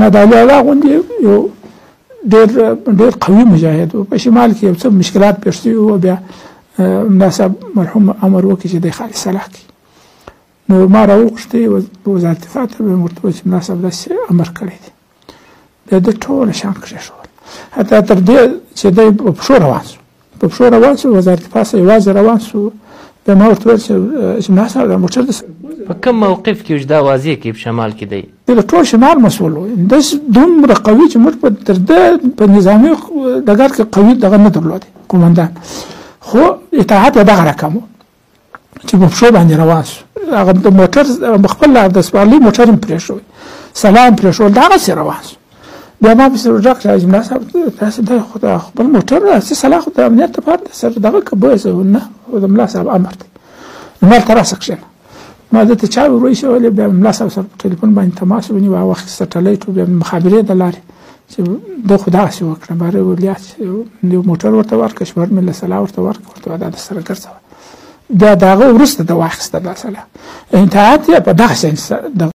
نادعلي الله غوندې یو ډېر قوي مجاهد و په شمال کې یو څه مشکلات پېښ شوي وو بیا ملا صاحب مرحوم امر وکړي چې دی خالي صلاح کړي نو ما راوغوښتې وزارت دفاع ته مې ورته وویل چې ملا صاحب داسې امر کړی دی بیا د ټوله شیان کېښول حتی تر دې چې دی په پښو روان شو وزارت دفاع څخه یوازې روان شو بیا ما ورته وویل چې ملا صاحب دا موټر په کوم موقف کې دا واضح کې په شمال کې دی د ټول شمال مسؤل و داسې دومره قوي چې موږ تر ده په نظامي ډګر کې قوي دغه نه درلود قومندان خو اطاعت یې دغه رقم و چې په پښو باندې روان شو هغه د موټر خپل د سپرلي موټر هم پرېښود سلام پرېښول دغسې روان شو بیا ما پسې ورډاک کړه چې ملا صاحب تاسې دا خو د خپل موټر داسې سلا خو د امنیت دپاره دی سر دغه که بویسه نه خو د ملا صاحب امر دی نو ما هلته راسه کښېنه ما ده ته چا ور وایسولې بیا ملا صاحب سره په ټلیفون باندې تماس ونیو هغه وخت سټلایټ و بیا مخابرې د لارې چې ده خو دغسې وکړه باره ولیا یو موټر ورته ورکړه شمېر مې له سلا ورته ورکړه ورته وایي دا درسره ګرځوه بیا د هغه وروسته ده واخیسته دا سلا اطاعت یې په دغسې